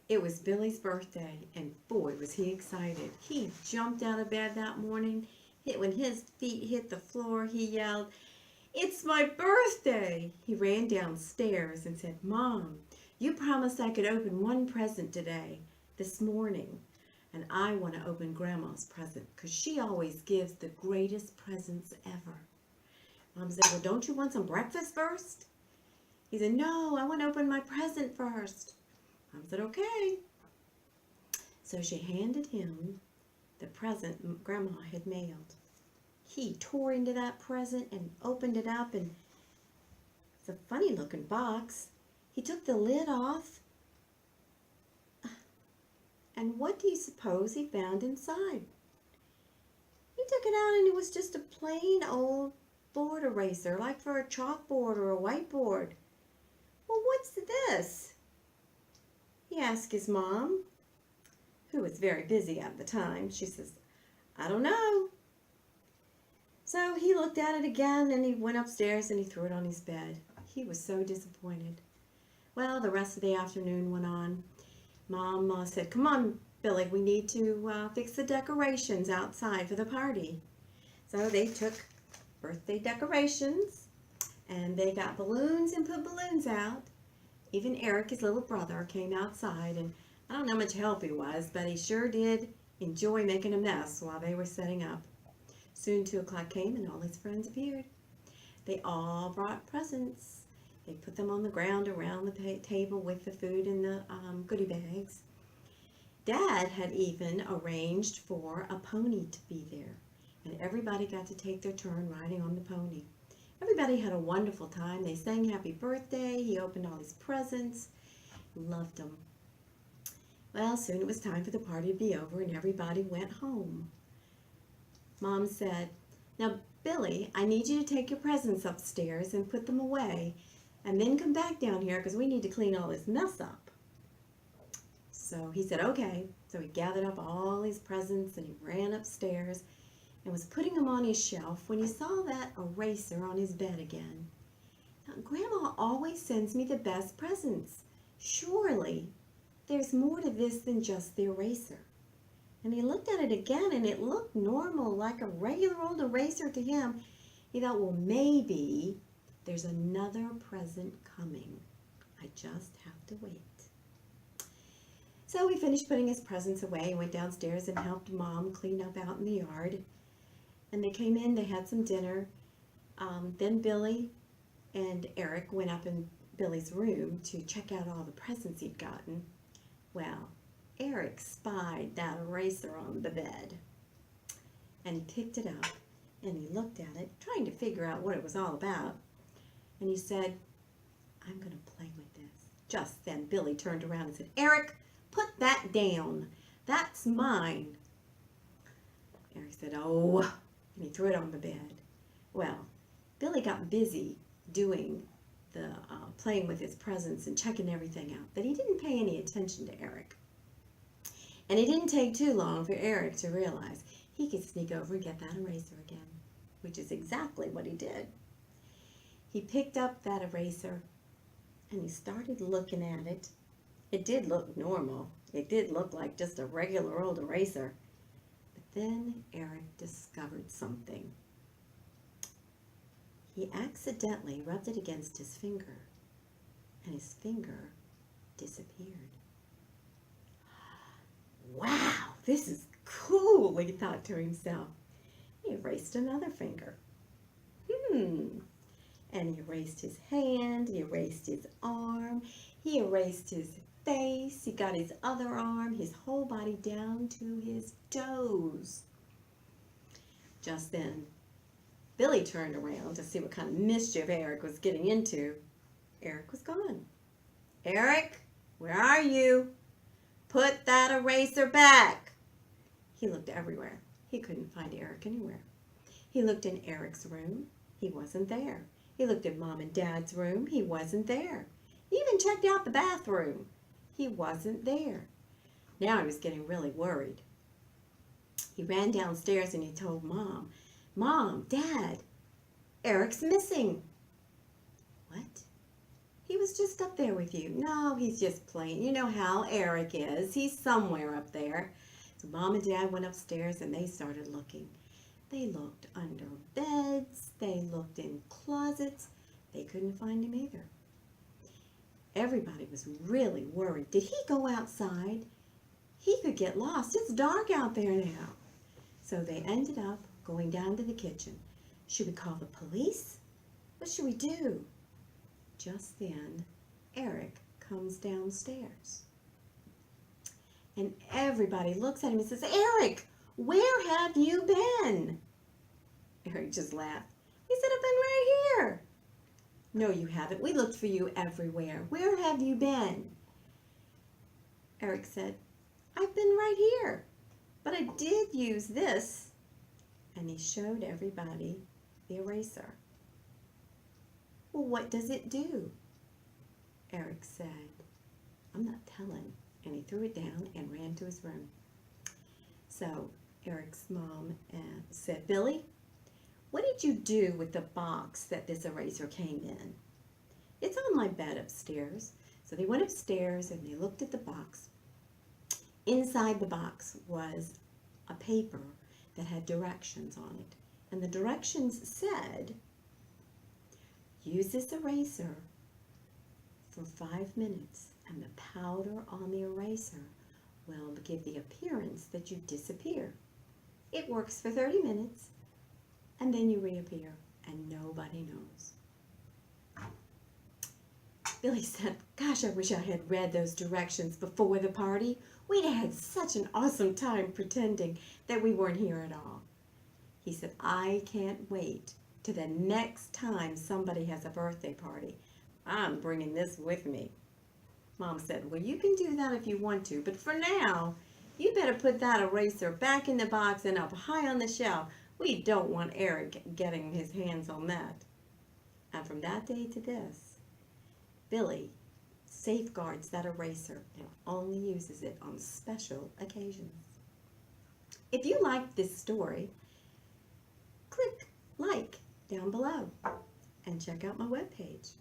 It was Billy's birthday, and boy, was he excited. He jumped out of bed that morning. When his feet hit the floor, he yelled, "It's my birthday!" He ran downstairs and said, "Mom, you promised I could open one present today, this morning, and I want to open Grandma's present because she always gives the greatest presents ever." Mom said, "Well, don't you want some breakfast first?" He said, "No, I want to open my present first." Mom said, "Okay." So she handed him the present Grandma had mailed. He tore into that present and opened it up, and it's a funny looking box. He took the lid off, and what do you suppose he found inside? He took it out, and it was just a plain old board eraser, like for a chalkboard or a whiteboard. "Well, what's this?" he asked his mom, who was very busy at the time. She says, "I don't know." So he looked at it again, and he went upstairs and he threw it on his bed. He was so disappointed. Well, the rest of the afternoon went on. Mom said, "Come on, Billy, we need to fix the decorations outside for the party." So they took birthday decorations, and they got balloons and put balloons out. Even Eric, his little brother, came outside, and I don't know how much help he was, but he sure did enjoy making a mess while they were setting up. Soon 2 o'clock came, and all his friends appeared. They all brought presents. They put them on the ground around the table with the food in the goodie bags. Dad had even arranged for a pony to be there, and everybody got to take their turn riding on the pony. Everybody had a wonderful time. They sang happy birthday. He opened all his presents. Loved them. Well, soon it was time for the party to be over, and everybody went home. Mom said, "Now, Billy, I need you to take your presents upstairs and put them away, and then come back down here because we need to clean all this mess up." So he said, "Okay." So he gathered up all his presents and he ran upstairs and was putting them on his shelf when he saw that eraser on his bed again. "Now, Grandma always sends me the best presents. Surely there's more to this than just the eraser." And he looked at it again, and it looked normal, like a regular old eraser to him. He thought, well, maybe there's another present coming. I just have to wait. So he finished putting his presents away and went downstairs and helped Mom clean up out in the yard. And they came in, they had some dinner. Then Billy and Eric went up in Billy's room to check out all the presents he'd gotten. Well, Eric spied that eraser on the bed, and he picked it up and he looked at it, trying to figure out what it was all about. And he said, "I'm going to play with this." Just then Billy turned around and said, "Eric, put that down. That's mine." Eric said, "Oh," and he threw it on the bed. Well, Billy got busy doing the playing with his presents and checking everything out, but he didn't pay any attention to Eric. And it didn't take too long for Eric to realize he could sneak over and get that eraser again, which is exactly what he did. He picked up that eraser and he started looking at it. It did look normal. It did look like just a regular old eraser. But then Eric discovered something. He accidentally rubbed it against his finger, and his finger disappeared. "Wow, this is cool," he thought to himself. He erased another finger. And he erased his hand, he erased his arm, he erased his face, he got his other arm, his whole body down to his toes. Just then, Billy turned around to see what kind of mischief Eric was getting into. Eric was gone. "Eric, where are you? Put that eraser back." He looked everywhere. He couldn't find Eric anywhere. He looked in Eric's room. He wasn't there. He looked in Mom and Dad's room. He wasn't there. He even checked out the bathroom. He wasn't there. Now he was getting really worried. He ran downstairs and he told Mom, "Mom, Dad, Eric's missing." "What? He was just up there with you. No, he's just playing. You know how Eric is. He's somewhere up there. So Mom and Dad went upstairs and they started looking. They looked under beds. They looked in closets. They couldn't find him either. Everybody was really worried. Did he go outside? He could get lost. It's dark out there now. So they ended up going down to the kitchen. Should we call the police? What should we do? Just then, Eric comes downstairs. And everybody looks at him and says, Eric, where have you been? Eric just laughed. He said, I've been right here. No, you haven't. We looked for you everywhere. Where have you been? Eric said, I've been right here, but I did use this. And he showed everybody the eraser. Well, what does it do? Eric said, I'm not telling. And he threw it down and ran to his room. So Eric's mom said, Billy, what did you do with the box that this eraser came in? It's on my bed upstairs. So they went upstairs and they looked at the box. Inside the box was a paper that had directions on it. And the directions said, use this eraser for 5 minutes and the powder on the eraser will give the appearance that you disappear. It works for 30 minutes and then you reappear and nobody knows. Billy said, gosh, I wish I had read those directions before the party. We'd have had such an awesome time pretending that we weren't here at all. He said, I can't wait till the next time somebody has a birthday party. I'm bringing this with me. Mom said, well, you can do that if you want to, but for now, you better put that eraser back in the box and up high on the shelf. We don't want Eric getting his hands on that. And from that day to this, Billy safeguards that eraser and only uses it on special occasions. If you liked this story, click like down below and check out my webpage.